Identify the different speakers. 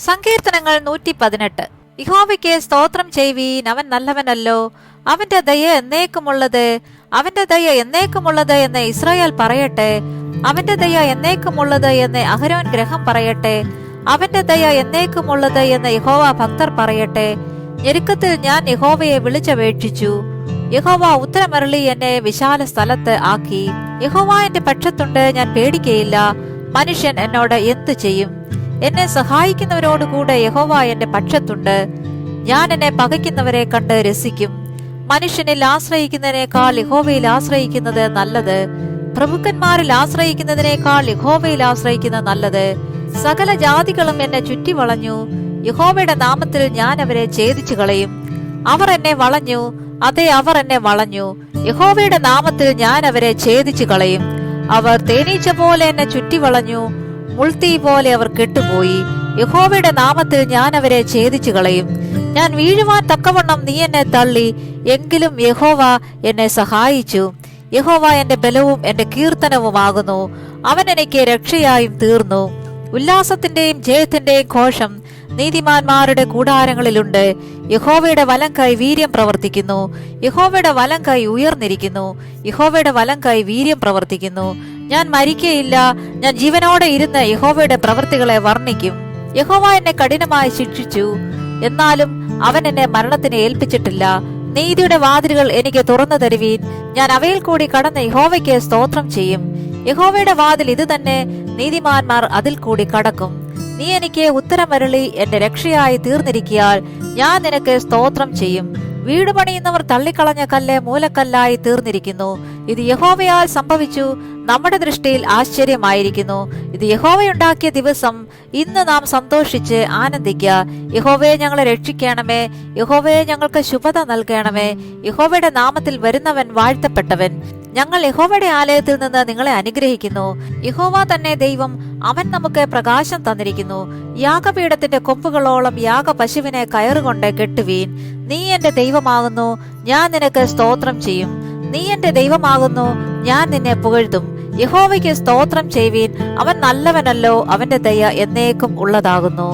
Speaker 1: സങ്കീർത്തനങ്ങൾ 118. യഹോവയ്ക്ക് സ്തോത്രം ചെയ്യുവീൻ, അവൻ നല്ലവനല്ലോ, അവന്റെ ദയ എന്നേക്കുമുള്ളത്, അവന്റെ ദയ എന്നേക്കുമുള്ളത് എന്ന് ഇസ്രായേൽ പറയട്ടെ. അവന്റെ ദയ എന്നേക്കുമുള്ളത് എന്ന് അഹരോൻ ഗ്രഹം പറയട്ടെ. അവന്റെ ദയ എന്നേക്കുമുള്ളത് എന്ന് യഹോവ ഭക്തർ പറയട്ടെ. ഞെരുക്കത്തിൽ ഞാൻ യഹോവയെ വിളിച്ചപേക്ഷിച്ചു. യഹോവ ഉത്തരമരുളി എന്നെ വിശാല സ്ഥലത്ത് ആക്കി. യഹോവ എന്റെ പക്ഷത്തുണ്ട്, ഞാൻ പേടിക്കയില്ല. മനുഷ്യൻ എന്നോട് എന്തു ചെയ്യും? എന്നെ സഹായിക്കുന്നവരോടുകൂടെ യഹോവ എന്റെ പക്ഷത്തുണ്ട്. ഞാൻ എന്നെ പകയ്ക്കുന്നവരെ കണ്ട് രസിക്കും. മനുഷ്യനിൽ ആശ്രയിക്കുന്നതിനേക്കാൾ യഹോവയിൽ ആശ്രയിക്കുന്നത് നല്ലത്. പ്രഭുക്കന്മാരിൽ ആശ്രയിക്കുന്നതിനേക്കാൾ യഹോവയിൽ ആശ്രയിക്കുന്നത് നല്ലത്. സകല ജാതികളും എന്നെ ചുറ്റി വളഞ്ഞു. യഹോവയുടെ നാമത്തിൽ ഞാൻ അവരെ ഛേദിച്ചു കളയും. അവർ എന്നെ വളഞ്ഞു, അതെ, അവർ എന്നെ വളഞ്ഞു. യഹോവയുടെ നാമത്തിൽ ഞാൻ അവരെ ഛേദിച്ചു കളയും. അവർ തേനീച്ച പോലെ എന്നെ ചുറ്റി വളഞ്ഞു, മുൾത്തീ പോലെ അവർ കെട്ടുപോയി. യഹോവയുടെ നാമത്തിൽ ഞാൻ അവരെ ഛേദിച്ചു കളയും. ഞാൻ വീഴുവാൻ തക്കവണ്ണം നീ എന്നെ തള്ളി, എങ്കിലും യഹോവ എന്നെ സഹായിച്ചു. യഹോവ എന്റെ ബലവും എന്റെ കീർത്തനവുമാകുന്നു. അവൻ എനിക്ക് രക്ഷയായും തീർന്നു. ഉല്ലാസത്തിന്റെയും ജയത്തിന്റെയും ഘോഷം നീതിമാന്മാരുടെ കൂടാരങ്ങളിലുണ്ട്. യഹോവയുടെ വലം കൈ വീര്യം പ്രവർത്തിക്കുന്നു. യഹോവയുടെ വലം കൈ ഉയർന്നിരിക്കുന്നു. യഹോവയുടെ വലം കൈ വീര്യം പ്രവർത്തിക്കുന്നു. ഞാൻ മരിക്കയില്ല, ഞാൻ ജീവനോടെ ഇരുന്ന് യഹോവയുടെ പ്രവൃത്തികളെ വർണ്ണിക്കും. യഹോവ എന്നെ കഠിനമായി ശിക്ഷിച്ചു, എന്നാലും അവൻ എന്നെ മരണത്തിന് ഏൽപ്പിച്ചിട്ടില്ല. നീതിയുടെ വാതിലുകൾ എനിക്ക് തുറന്നു തരുവീൻ, ഞാൻ അവയിൽ കൂടി കടന്ന് യഹോവയ്ക്ക് സ്തോത്രം ചെയ്യും. യഹോവയുടെ വാതിൽ ഇത് തന്നെ, നീതിമാന്മാർ അതിൽ കൂടി കടക്കും. നീ എനിക്ക് ഉത്തരമരുളി എന്റെ രക്ഷയായി തീർന്നിരിക്കയാൽ ഞാൻ നിനക്ക് സ്തോത്രം ചെയ്യും. വീട് പണിയുന്നവർ തള്ളിക്കളഞ്ഞ കല്ല് മൂലക്കല്ലായി തീർന്നിരിക്കുന്നു. ഇത് യഹോവയാൽ സംഭവിച്ചു, നമ്മുടെ ദൃഷ്ടിയിൽ ആശ്ചര്യമായിരിക്കുന്നു. ഇത് യഹോവയുണ്ടാക്കിയ ദിവസം, ഇന്ന് നാം സന്തോഷിച്ച് ആനന്ദിക്കുക. യഹോവയെ ഞങ്ങളെ രക്ഷിക്കണമേ, യഹോവയെ ഞങ്ങൾക്ക് ശുഭത നൽകണമേ. യഹോവയുടെ നാമത്തിൽ വരുന്നവൻ വാഴ്ത്തപ്പെട്ടവൻ. ഞങ്ങൾ യഹോവയുടെ ആലയത്തിൽ നിന്ന് നിങ്ങളെ അനുഗ്രഹിക്കുന്നു. യഹോവ തന്നെ ദൈവം, അവൻ നമുക്ക് പ്രകാശം തന്നിരിക്കുന്നു. യാഗപീഠത്തിന്റെ കൊമ്പുകളോളം യാഗപശുവിനെ കയറുകൊണ്ട് കെട്ടുവീൻ. നീ എന്റെ ദൈവമാകുന്നു, ഞാൻ നിനക്ക് സ്തോത്രം ചെയ്യും. നീ എന്റെ ദൈവമാകുന്നു, ഞാൻ നിന്നെ പുകഴ്ത്തും. യഹോവയ്ക്ക് സ്തോത്രം ചെയ്യുവീൻ, അവൻ നല്ലവനല്ലോ, അവന്റെ ദയ എന്നേക്കും ഉള്ളതാകുന്നു.